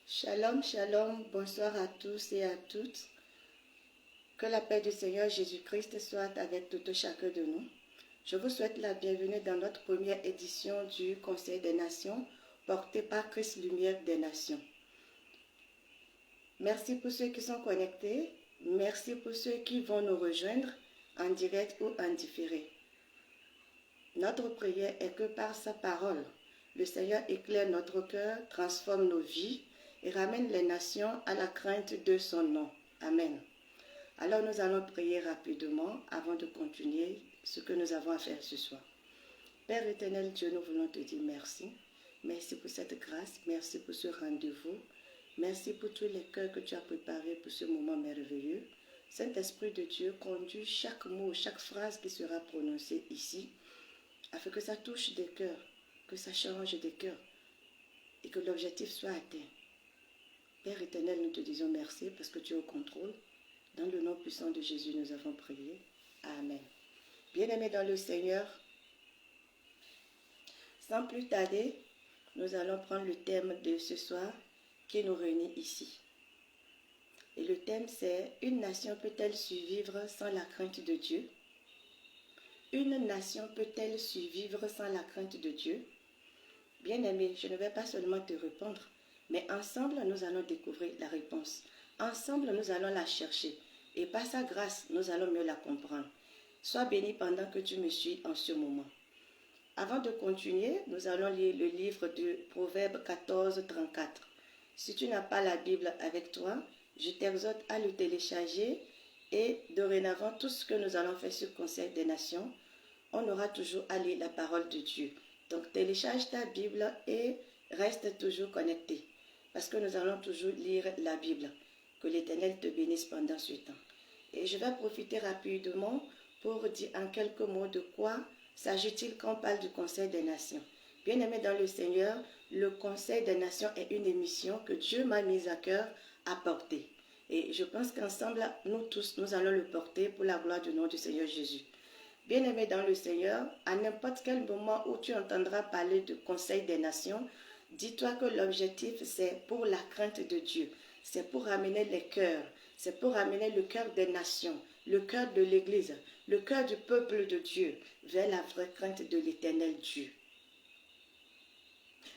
Shalom, shalom, bonsoir à tous et à toutes. Que la paix du Seigneur Jésus-Christ soit avec tout chacun de nous. Je vous souhaite la bienvenue dans notre première édition du Conseil des Nations, porté par Christ Lumière des Nations. Merci pour ceux qui sont connectés. Merci pour ceux qui vont nous rejoindre en direct ou en différé. Notre prière est que par sa parole, le Seigneur éclaire notre cœur, transforme nos vies et ramène les nations à la crainte de son nom. Amen. Alors nous allons prier rapidement avant de continuer ce que nous avons à faire ce soir. Père éternel Dieu, nous voulons te dire merci. Merci pour cette grâce, merci pour ce rendez-vous. Merci pour tous les cœurs que tu as préparés pour ce moment merveilleux. Saint-Esprit de Dieu, conduis chaque mot, chaque phrase qui sera prononcée ici, afin que ça touche des cœurs, que ça change des cœurs et que l'objectif soit atteint. Père éternel, nous te disons merci parce que tu es au contrôle. Dans le nom puissant de Jésus, nous avons prié. Amen. Bien-aimés dans le Seigneur, sans plus tarder, nous allons prendre le thème de ce soir qui nous réunit ici. Et le thème c'est « Une nation peut-elle survivre sans la crainte de Dieu ?» Une nation peut-elle survivre sans la crainte de Dieu? Bien-aimé, je ne vais pas seulement te répondre, mais ensemble, nous allons découvrir la réponse. Ensemble, nous allons la chercher. Et par sa grâce, nous allons mieux la comprendre. Sois béni pendant que tu me suis en ce moment. Avant de continuer, nous allons lire le livre de Proverbes 14, 34. Si tu n'as pas la Bible avec toi, je t'exhorte à le télécharger et dorénavant, tout ce que nous allons faire sur le Conseil des Nations, on aura toujours à lire la parole de Dieu. Donc, télécharge ta Bible et reste toujours connecté. Parce que nous allons toujours lire la Bible. Que l'Éternel te bénisse pendant ce temps. Et je vais profiter rapidement pour dire en quelques mots de quoi s'agit-il quand on parle du Conseil des Nations. Bien-aimés dans le Seigneur, le Conseil des Nations est une émission que Dieu m'a mise à cœur à porter. Et je pense qu'ensemble, nous tous, nous allons le porter pour la gloire du nom du Seigneur Jésus. Bien-aimé dans le Seigneur, à n'importe quel moment où tu entendras parler du Conseil des Nations, dis-toi que l'objectif c'est pour la crainte de Dieu, c'est pour ramener les cœurs, c'est pour ramener le cœur des nations, le cœur de l'Église, le cœur du peuple de Dieu vers la vraie crainte de l'Éternel Dieu.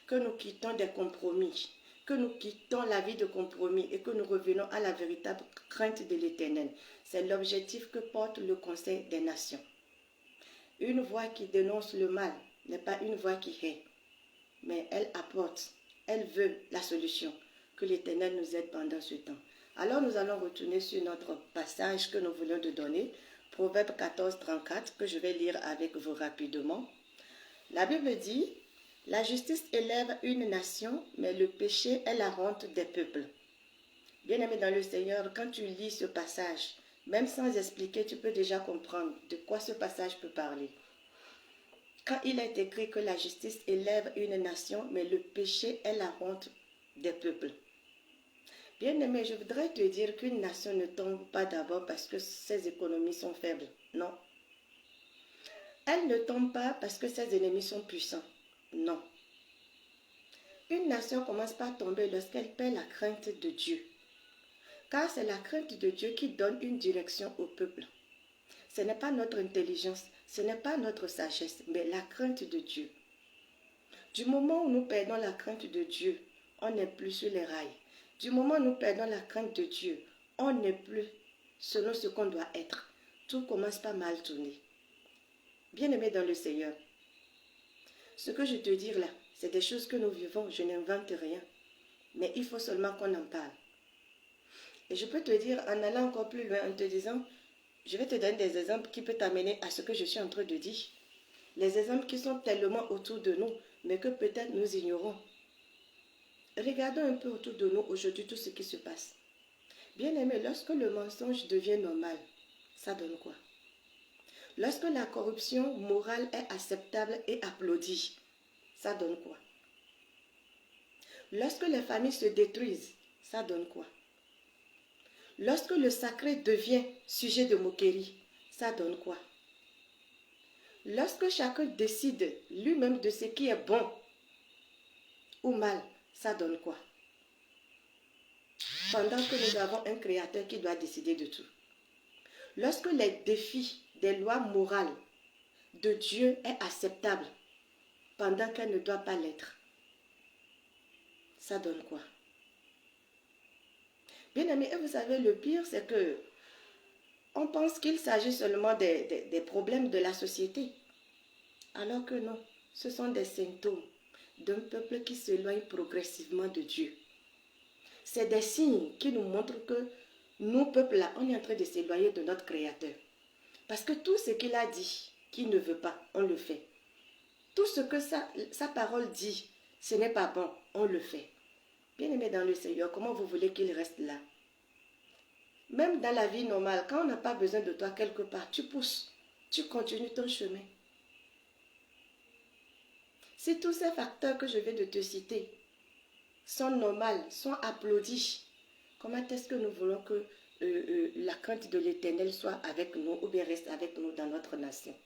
Que nous quittons des compromis, que nous quittons la vie de compromis et que nous revenons à la véritable crainte de l'Éternel. C'est l'objectif que porte le Conseil des Nations. Une voix qui dénonce le mal n'est pas une voix qui hait, mais elle apporte, elle veut la solution. Que l'Éternel nous aide pendant ce temps. Alors nous allons retourner sur notre passage que nous voulons de donner, Proverbe 14, 34, que je vais lire avec vous rapidement. La Bible dit, « La justice élève une nation, mais le péché est la honte des peuples. » Bien-aimé dans le Seigneur, quand tu lis ce passage, même sans expliquer, tu peux déjà comprendre de quoi ce passage peut parler. Quand il est écrit que la justice élève une nation, mais le péché est la honte des peuples. Bien-aimé, je voudrais te dire qu'une nation ne tombe pas d'abord parce que ses économies sont faibles. Non. Elle ne tombe pas parce que ses ennemis sont puissants. Non. Une nation commence par tomber lorsqu'elle perd la crainte de Dieu. Car c'est la crainte de Dieu qui donne une direction au peuple. Ce n'est pas notre intelligence, ce n'est pas notre sagesse, mais la crainte de Dieu. Du moment où nous perdons la crainte de Dieu, on n'est plus sur les rails. Du moment où nous perdons la crainte de Dieu, on n'est plus selon ce qu'on doit être. Tout commence par mal tourner. Bien-aimé dans le Seigneur, ce que je te dis là, c'est des choses que nous vivons, je n'invente rien. Mais il faut seulement qu'on en parle. Et je peux te dire, en allant encore plus loin, en te disant, je vais te donner des exemples qui peuvent t'amener à ce que je suis en train de dire. Les exemples qui sont tellement autour de nous, mais que peut-être nous ignorons. Regardons un peu autour de nous aujourd'hui tout ce qui se passe. Bien aimé, lorsque le mensonge devient normal, ça donne quoi? Lorsque la corruption morale est acceptable et applaudie, ça donne quoi? Lorsque les familles se détruisent, ça donne quoi? Lorsque le sacré devient sujet de moquerie, ça donne quoi? Lorsque chacun décide lui-même de ce qui est bon ou mal, ça donne quoi? pendant que nous avons un créateur qui doit décider de tout. Lorsque les défis des lois morales de Dieu est acceptable pendant qu'elle ne doit pas l'être, ça donne quoi? Bien aimé, et vous savez, le pire, c'est que on pense qu'il s'agit seulement des problèmes de la société. Alors que non, ce sont des symptômes d'un peuple qui s'éloigne progressivement de Dieu. C'est des signes qui nous montrent que nous, peuple-là, on est en train de s'éloigner de notre Créateur. Parce que tout ce qu'il a dit, qu'il ne veut pas, on le fait. Tout ce que sa parole dit, ce n'est pas bon, on le fait. Bien-aimé dans le Seigneur, comment vous voulez qu'il reste là? Même dans la vie normale, quand on n'a pas besoin de toi quelque part, tu pousses, tu continues ton chemin. Si tous ces facteurs que je viens de te citer sont normaux, sont applaudis, comment est-ce que nous voulons que la crainte de l'Éternel soit avec nous ou bien reste avec nous dans notre nation?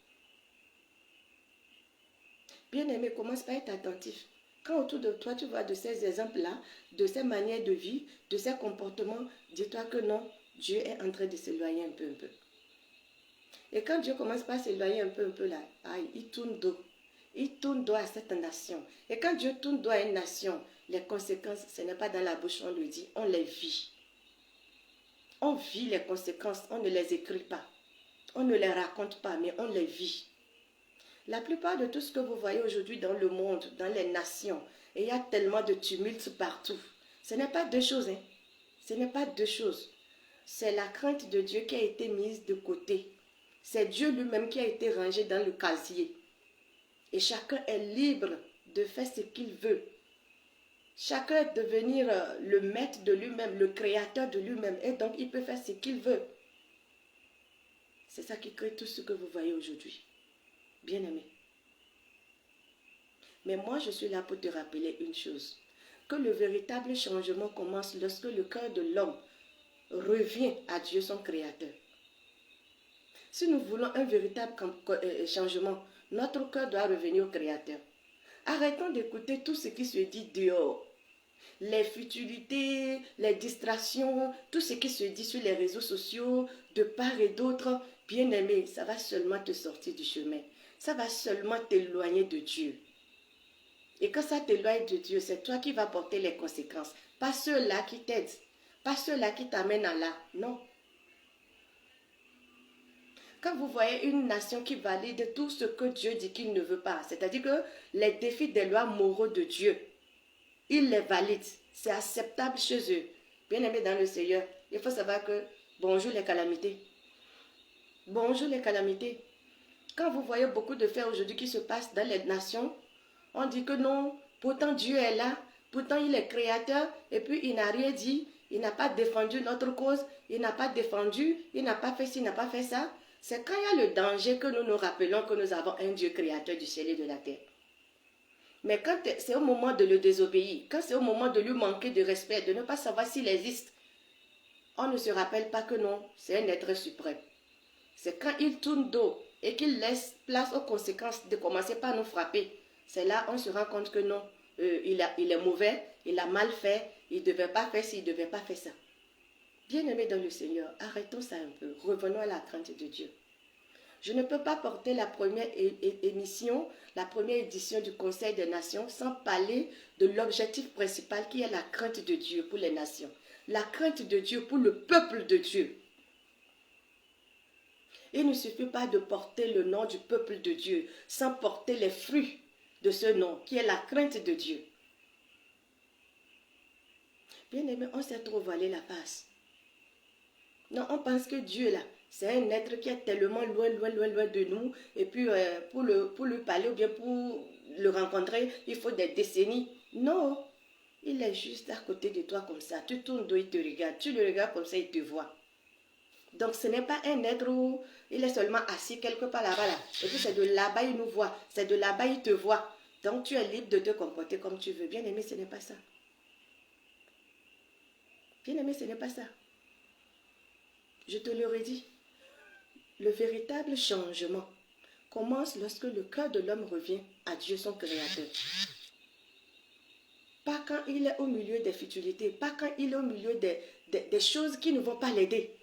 Bien-aimé, commence par être attentif. Quand autour de toi, tu vois de ces exemples-là, de ces manières de vie, de ces comportements, dis-toi que non, Dieu est en train de s'éloigner un peu. Et quand Dieu commence par s'éloigner un peu là, il tourne dos. Il tourne dos à cette nation. Et quand Dieu tourne dos à une nation, les conséquences, ce n'est pas dans la bouche, on le dit, on les vit. On vit les conséquences, on ne les écrit pas. On ne les raconte pas, mais on les vit. La plupart de tout ce que vous voyez aujourd'hui dans le monde, dans les nations, et il y a tellement de tumultes partout, ce n'est pas deux choses. Ce n'est pas deux choses. C'est la crainte de Dieu qui a été mise de côté. C'est Dieu lui-même qui a été rangé dans le casier. Et chacun est libre de faire ce qu'il veut. Chacun est devenir le maître de lui-même, le créateur de lui-même. Et donc, il peut faire ce qu'il veut. C'est ça qui crée tout ce que vous voyez aujourd'hui. Bien-aimé. Mais moi, je suis là pour te rappeler une chose. Que le véritable changement commence lorsque le cœur de l'homme revient à Dieu, son créateur. Si nous voulons un véritable changement, notre cœur doit revenir au créateur. Arrêtons d'écouter tout ce qui se dit dehors. Les futilités, les distractions, tout ce qui se dit sur les réseaux sociaux, de part et d'autre, bien aimé, ça va seulement te sortir du chemin. Ça va seulement t'éloigner de Dieu. Et quand ça t'éloigne de Dieu, c'est toi qui vas porter les conséquences. Pas ceux-là qui t'aident, pas ceux-là qui t'amènent à là. Non. Quand vous voyez une nation qui valide tout ce que Dieu dit qu'il ne veut pas, c'est-à-dire que les défis des lois moraux de Dieu, il les valide. C'est acceptable chez eux. Bien-aimés dans le Seigneur, il faut savoir que bonjour les calamités. Bonjour les calamités. Quand vous voyez beaucoup de faits aujourd'hui qui se passent dans les nations, on dit que non, pourtant Dieu est là, pourtant il est créateur, et puis il n'a rien dit, il n'a pas défendu notre cause, il n'a pas défendu, il n'a pas fait ci, il n'a pas fait ça. C'est quand il y a le danger que nous nous rappelons que nous avons un Dieu créateur du ciel et de la terre. Mais quand c'est au moment de le désobéir, quand c'est au moment de lui manquer de respect, de ne pas savoir s'il existe, on ne se rappelle pas que non, c'est un être suprême. C'est quand il tourne dos et qu'il laisse place aux conséquences de commencer par nous frapper. C'est là on se rend compte que non, il est mauvais, il a mal fait, il ne devait pas faire ci, il ne devait pas faire ça. Bien-aimés dans le Seigneur, arrêtons ça un peu, revenons à la crainte de Dieu. Je ne peux pas porter la première émission, la première édition du Conseil des Nations sans parler de l'objectif principal qui est la crainte de Dieu pour les nations. La crainte de Dieu pour le peuple de Dieu. Il ne suffit pas de porter le nom du peuple de Dieu sans porter les fruits de ce nom qui est la crainte de Dieu. Bien-aimé, on s'est trop voilé la face. Non, on pense que Dieu là, c'est un être qui est tellement loin de nous. Et puis pour lui parler ou bien pour le rencontrer, il faut des décennies. Non, il est juste à côté de toi comme ça. Tu tournes dos, il te regarde. Tu le regardes comme ça, il te voit. Donc ce n'est pas un être où il est seulement assis quelque part là-bas. Là. Et puis c'est de là-bas il nous voit. C'est de là-bas il te voit. Donc tu es libre de te comporter comme tu veux. Bien aimé, ce n'est pas ça. Bien aimé, ce n'est pas ça. Je te le redis. Le véritable changement commence lorsque le cœur de l'homme revient à Dieu son créateur. Pas quand il est au milieu des futilités, pas quand il est au milieu des choses qui ne vont pas l'aider,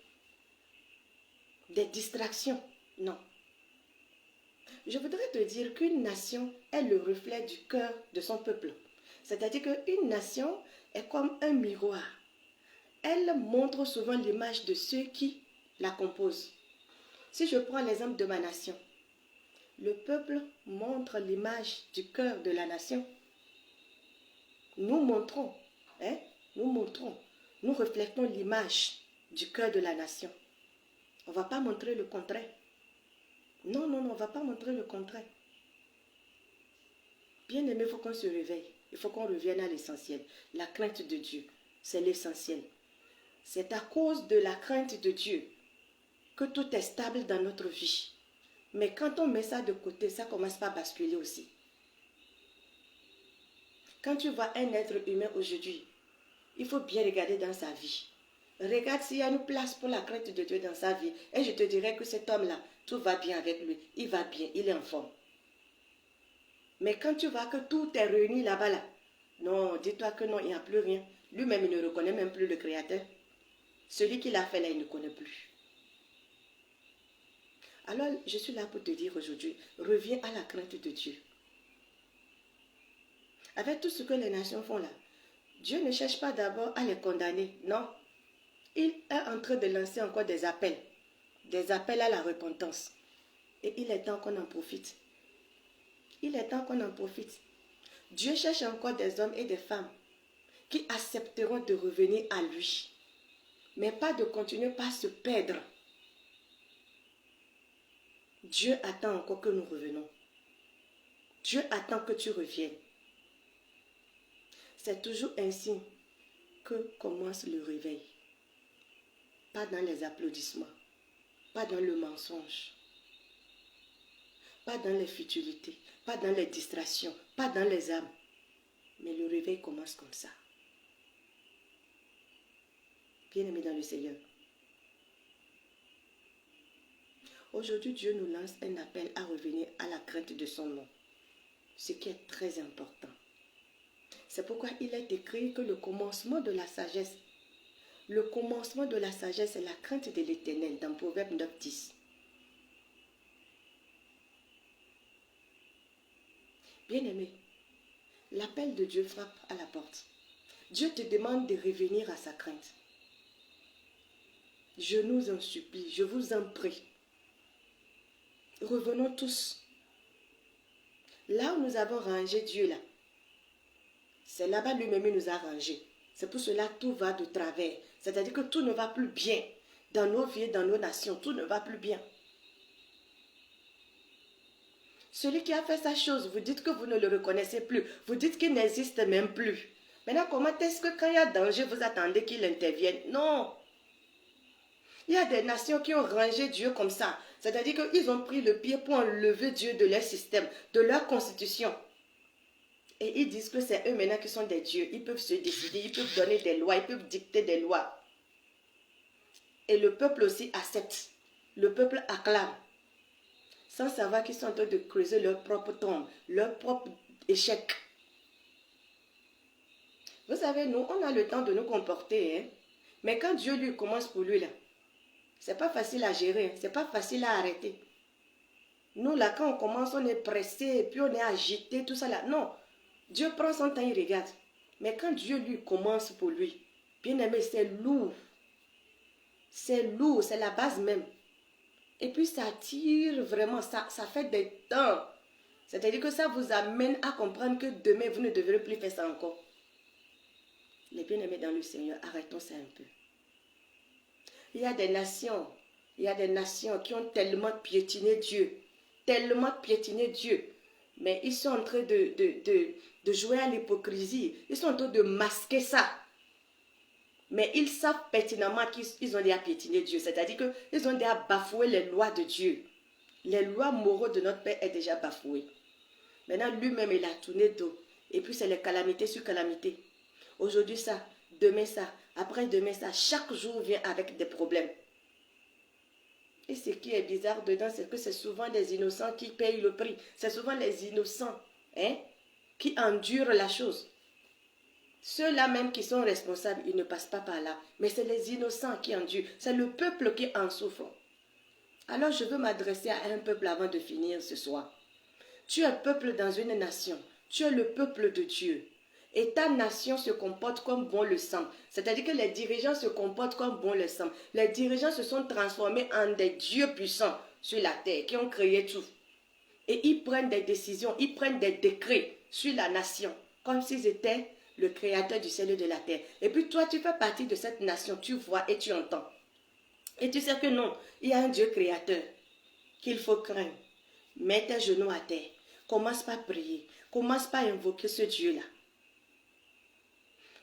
des distractions. Non. Je voudrais te dire qu'une nation est le reflet du cœur de son peuple. C'est-à-dire qu'une nation est comme un miroir. Elle montre souvent l'image de ceux qui la composent. Si je prends l'exemple de ma nation, le peuple montre l'image du cœur de la nation. Nous montrons, nous reflétons l'image du cœur de la nation. On ne va pas montrer le contraire. Non, on ne va pas montrer le contraire. Bien aimé, il faut qu'on se réveille. Il faut qu'on revienne à l'essentiel. La crainte de Dieu, c'est l'essentiel. C'est à cause de la crainte de Dieu que tout est stable dans notre vie. Mais quand on met ça de côté, ça commence pas à basculer aussi. Quand tu vois un être humain aujourd'hui, il faut bien regarder dans sa vie. Regarde s'il y a une place pour la crainte de Dieu dans sa vie. Et je te dirais que cet homme-là, tout va bien avec lui. Il va bien, il est en forme. Mais quand tu vois que tout est réuni là-bas, là, non, dis-toi que non, il n'y a plus rien. Lui-même, il ne reconnaît même plus le Créateur. Celui qui l'a fait là, il ne connaît plus. Alors, je suis là pour te dire aujourd'hui, reviens à la crainte de Dieu. Avec tout ce que les nations font là, Dieu ne cherche pas d'abord à les condamner, non. Il est en train de lancer encore des appels à la repentance. Et il est temps qu'on en profite. Il est temps qu'on en profite. Dieu cherche encore des hommes et des femmes qui accepteront de revenir à lui, mais pas de continuer par se perdre. Dieu attend encore que nous revenons. Dieu attend que tu reviennes. C'est toujours ainsi que commence le réveil. Pas dans les applaudissements, pas dans le mensonge, pas dans les futilités, pas dans les distractions, pas dans les âmes. Mais le réveil commence comme ça. Bien-aimés dans le Seigneur. Aujourd'hui, Dieu nous lance un appel à revenir à la crainte de son nom, ce qui est très important. C'est pourquoi il est écrit que le commencement de la sagesse, c'est la crainte de l'Éternel dans Proverbe 9:10. Bien-aimé, l'appel de Dieu frappe à la porte. Dieu te demande de revenir à sa crainte. Je nous en supplie, je vous en prie. Revenons tous. Là où nous avons rangé Dieu là, c'est là-bas lui-même il nous a rangés. C'est pour cela que tout va de travers. C'est-à-dire que tout ne va plus bien. Dans nos vies, dans nos nations, tout ne va plus bien. Celui qui a fait sa chose, vous dites que vous ne le reconnaissez plus. Vous dites qu'il n'existe même plus. Maintenant, comment est-ce que quand il y a danger, vous attendez qu'il intervienne? Non. Il y a des nations qui ont rangé Dieu comme ça. C'est-à-dire qu'ils ont pris le pied pour enlever Dieu de leur système, de leur constitution. Et ils disent que c'est eux maintenant qui sont des dieux. Ils peuvent se décider, ils peuvent donner des lois, ils peuvent dicter des lois. Et le peuple aussi accepte. Le peuple acclame. Sans savoir qu'ils sont en train de creuser leur propre tombe, leur propre échec. Vous savez, nous, on a le temps de nous comporter. Hein? Mais quand Dieu lui commence pour lui, là, c'est pas facile à gérer. C'est pas facile à arrêter. Nous, là, quand on commence, on est pressé, et puis on est agité, tout ça là. Non. Dieu prend son temps, il regarde. Mais quand Dieu lui commence pour lui, bien aimé, c'est lourd. C'est lourd, c'est la base même. Et puis ça tire vraiment, ça fait des temps. C'est-à-dire que ça vous amène à comprendre que demain, vous ne devrez plus faire ça encore. Les bien-aimés dans le Seigneur, arrêtons ça un peu. Il y a des nations qui ont tellement piétiné Dieu. Mais ils sont en train de jouer à l'hypocrisie. Ils sont en train de masquer ça. Mais ils savent pertinemment qu'ils ont déjà piétiné Dieu. C'est-à-dire qu'ils ont déjà bafoué les lois de Dieu. Les lois moraux de notre Père est déjà bafouées. Maintenant, lui-même, il a tourné dos. Et puis, c'est les calamités sur calamités. Aujourd'hui, ça. Demain, ça. Après-demain, ça. Chaque jour vient avec des problèmes. Et ce qui est bizarre dedans, c'est que c'est souvent les innocents qui payent le prix. C'est souvent les innocents qui endurent la chose. Ceux-là même qui sont responsables, ils ne passent pas par là. Mais c'est les innocents qui endurent. C'est le peuple qui en souffre. Alors je veux m'adresser à un peuple avant de finir ce soir. Tu es peuple dans une nation. Tu es le peuple de Dieu. Et ta nation se comporte comme bon le semble. C'est-à-dire que les dirigeants se comportent comme bon le semble. Les dirigeants se sont transformés en des dieux puissants sur la terre, qui ont créé tout. Et ils prennent des décisions, ils prennent des décrets sur la nation, comme s'ils étaient le créateur du ciel et de la terre. Et puis toi, tu fais partie de cette nation, tu vois et tu entends. Et tu sais que non, il y a un Dieu créateur qu'il faut craindre. Mets tes genoux à terre. Commence par prier. Commence par invoquer ce Dieu-là.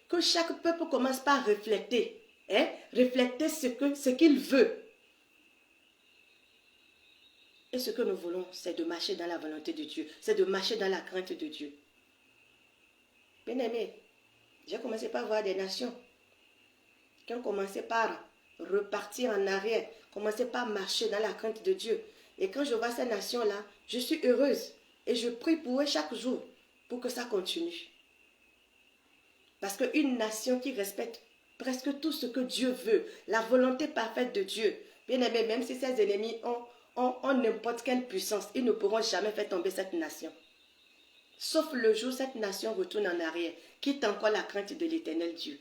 Que chaque peuple commence par refléter. Refléter ce qu'il veut. Et ce que nous voulons, c'est de marcher dans la volonté de Dieu. C'est de marcher dans la crainte de Dieu. Bien-aimé, j'ai commencé par voir des nations qui ont commencé par repartir en arrière, commencer par marcher dans la crainte de Dieu. Et quand je vois ces nations-là, je suis heureuse. Et je prie pour eux chaque jour pour que ça continue. Parce qu'une nation qui respecte presque tout ce que Dieu veut, la volonté parfaite de Dieu, bien aimé, même si ses ennemis ont n'importe quelle puissance, ils ne pourront jamais faire tomber cette nation. Sauf le jour où cette nation retourne en arrière, quitte encore la crainte de l'Éternel Dieu.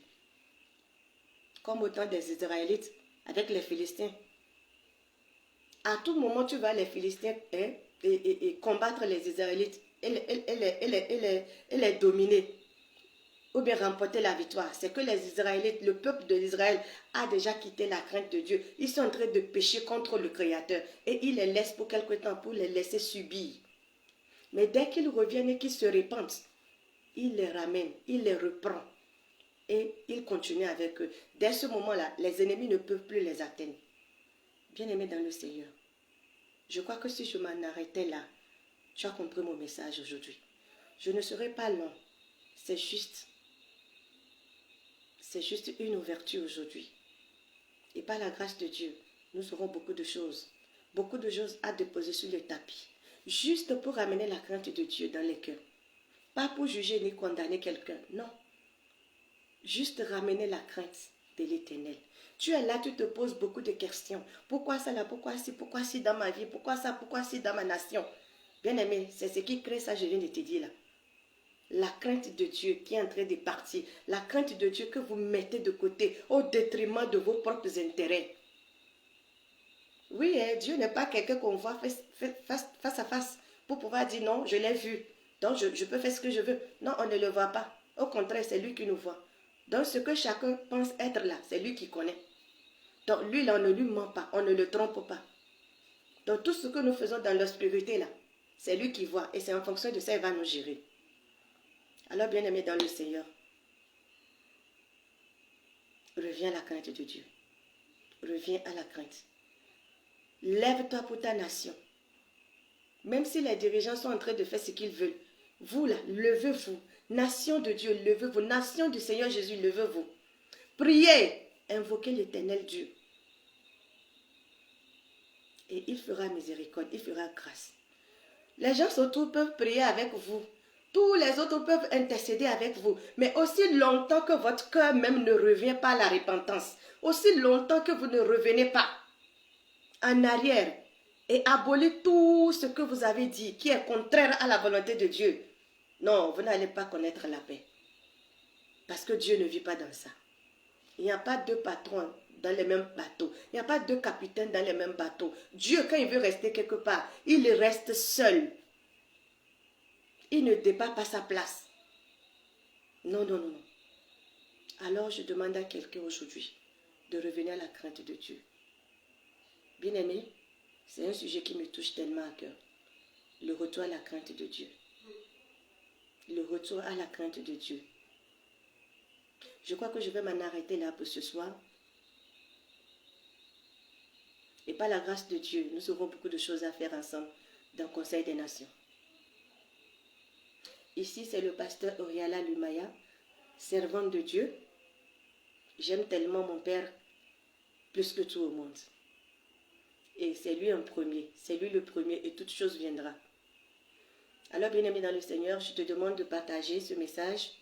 Comme au temps des Israélites avec les Philistins. À tout moment, tu vas les Philistins et combattre les Israélites et les dominer. Ou bien remporter la victoire. C'est que les Israélites, le peuple de l'Israël a déjà quitté la crainte de Dieu. Ils sont en train de pécher contre le Créateur. Et il les laisse pour quelque temps, pour les laisser subir. Mais dès qu'ils reviennent et qu'ils se repentent, il les ramène, il les reprend. Et il continue avec eux. Dès ce moment-là, les ennemis ne peuvent plus les atteindre. Bien-aimés dans le Seigneur, je crois que si je m'en arrêtais là, tu as compris mon message aujourd'hui. Je ne serai pas long. C'est juste une ouverture aujourd'hui. Et par la grâce de Dieu, nous aurons beaucoup de choses à déposer sur le tapis. Juste pour ramener la crainte de Dieu dans les cœurs. Pas pour juger ni condamner quelqu'un, non. Juste ramener la crainte de l'Éternel. Tu es là, tu te poses beaucoup de questions. Pourquoi ça là, pourquoi si dans ma vie, pourquoi ça, pourquoi si dans ma nation. Bien-aimé, c'est ce qui crée ça, je viens de te dire là. La crainte de Dieu qui est en train de partir. La crainte de Dieu que vous mettez de côté au détriment de vos propres intérêts. Oui, Dieu n'est pas quelqu'un qu'on voit face à face pour pouvoir dire non, je l'ai vu. Donc je peux faire ce que je veux. Non, on ne le voit pas. Au contraire, c'est lui qui nous voit. Donc ce que chacun pense être là, c'est lui qui connaît. Donc lui, là, on ne lui ment pas, on ne le trompe pas. Donc tout ce que nous faisons dans l'obscurité, là, c'est lui qui voit. Et c'est en fonction de ça, il va nous gérer. Alors, bien-aimé dans le Seigneur, reviens à la crainte de Dieu. Reviens à la crainte. Lève-toi pour ta nation. Même si les dirigeants sont en train de faire ce qu'ils veulent, vous là, levez-vous. Nation de Dieu, levez-vous. Nation du Seigneur Jésus, levez-vous. Priez, invoquez l'Éternel Dieu. Et il fera miséricorde, il fera grâce. Les gens autour peuvent prier avec vous. Tous les autres peuvent intercéder avec vous. Mais aussi longtemps que votre cœur même ne revient pas à la repentance, aussi longtemps que vous ne revenez pas en arrière et abolir tout ce que vous avez dit qui est contraire à la volonté de Dieu, non, vous n'allez pas connaître la paix. Parce que Dieu ne vit pas dans ça. Il n'y a pas deux patrons dans les mêmes bateaux. Il n'y a pas deux capitaines dans les mêmes bateaux. Dieu, quand il veut rester quelque part, il reste seul. Il ne débat pas sa place. Non, non, non, non. Alors je demande à quelqu'un aujourd'hui de revenir à la crainte de Dieu. Bien-aimé, c'est un sujet qui me touche tellement à cœur. Le retour à la crainte de Dieu. Le retour à la crainte de Dieu. Je crois que je vais m'en arrêter là pour ce soir. Et par la grâce de Dieu, nous aurons beaucoup de choses à faire ensemble dans le Conseil des Nations. Ici, c'est le pasteur Oriala Lumaya, servante de Dieu. J'aime tellement mon Père plus que tout au monde. Et c'est lui en premier, c'est lui le premier et toute chose viendra. Alors, bien-aimé dans le Seigneur, je te demande de partager ce message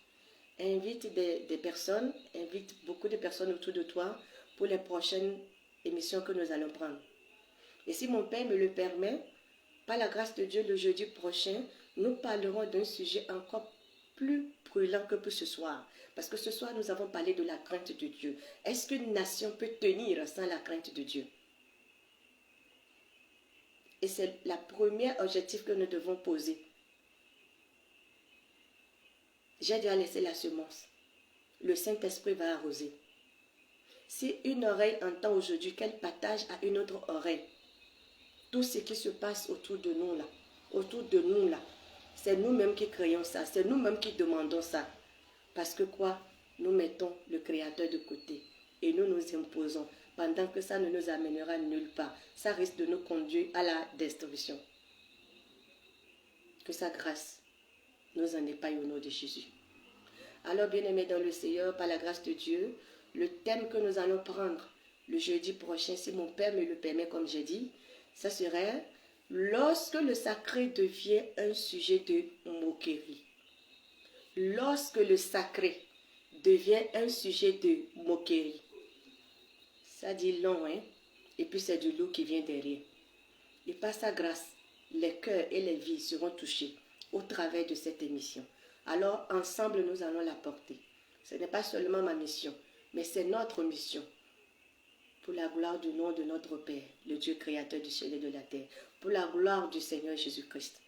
invite des personnes, invite beaucoup de personnes autour de toi pour les prochaines émissions que nous allons prendre. Et si mon Père me le permet, par la grâce de Dieu, le jeudi prochain, nous parlerons d'un sujet encore plus brûlant que pour ce soir. Parce que ce soir, nous avons parlé de la crainte de Dieu. Est-ce qu'une nation peut tenir sans la crainte de Dieu? Et c'est le premier objectif que nous devons poser. J'ai déjà laissé la semence. Le Saint-Esprit va arroser. Si une oreille entend aujourd'hui qu'elle partage à une autre oreille, tout ce qui se passe autour de nous là, c'est nous-mêmes qui créons ça, c'est nous-mêmes qui demandons ça. Parce que quoi? Nous mettons le Créateur de côté et nous nous imposons, pendant que ça ne nous amènera nulle part. Ça risque de nous conduire à la destruction. Que sa grâce nous en épargne au nom de Jésus. Alors, bien-aimés dans le Seigneur, par la grâce de Dieu, le thème que nous allons prendre le jeudi prochain, si mon Père me le permet, comme j'ai dit, ça serait lorsque le sacré devient un sujet de moquerie. Lorsque le sacré devient un sujet de moquerie. Ça dit long, hein? Et puis c'est du loup qui vient derrière. Et par sa grâce, les cœurs et les vies seront touchés au travers de cette émission. Alors, ensemble, nous allons la porter. Ce n'est pas seulement ma mission, mais c'est notre mission. Pour la gloire du nom de notre Père, le Dieu créateur du ciel et de la terre. Pour la gloire du Seigneur Jésus-Christ.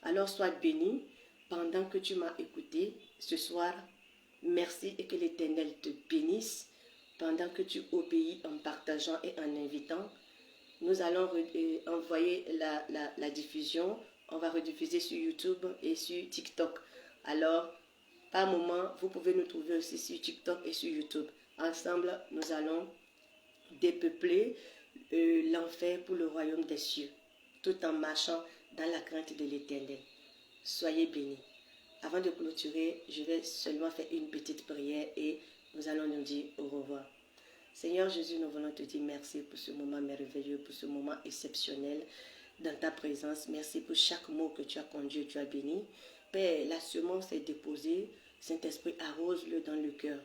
Alors, sois béni pendant que tu m'as écouté ce soir. Merci et que l'Éternel te bénisse pendant que tu obéis en partageant et en invitant. Nous allons envoyer la diffusion. On va rediffuser sur YouTube et sur TikTok. Alors, par moment, vous pouvez nous trouver aussi sur TikTok et sur YouTube. Ensemble, nous allons dépeupler l'enfer pour le royaume des cieux, tout en marchant dans la crainte de l'Éternel. Soyez bénis. Avant de clôturer, je vais seulement faire une petite prière et nous allons nous dire au revoir. Seigneur Jésus, nous voulons te dire merci pour ce moment merveilleux, pour ce moment exceptionnel dans ta présence. Merci pour chaque mot que tu as conduit, tu as béni. Père, la semence est déposée. Saint-Esprit, arrose-le dans le cœur.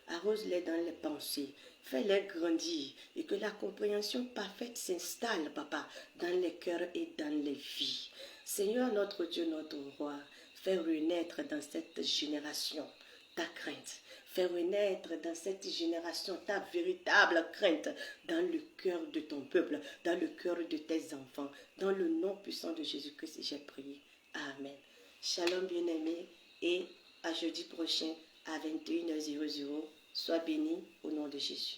Arrose-les dans les pensées. Fais-les grandir et que la compréhension parfaite s'installe, Papa, dans les cœurs et dans les vies. Seigneur, notre Dieu, notre roi, fais renaître dans cette génération ta crainte. Fais renaître dans cette génération ta véritable crainte dans le cœur de ton peuple, dans le cœur de tes enfants. Dans le nom puissant de Jésus-Christ, j'ai prié. Amen. Shalom bien-aimés et à jeudi prochain à 21h00. Sois bénis au nom de Jésus.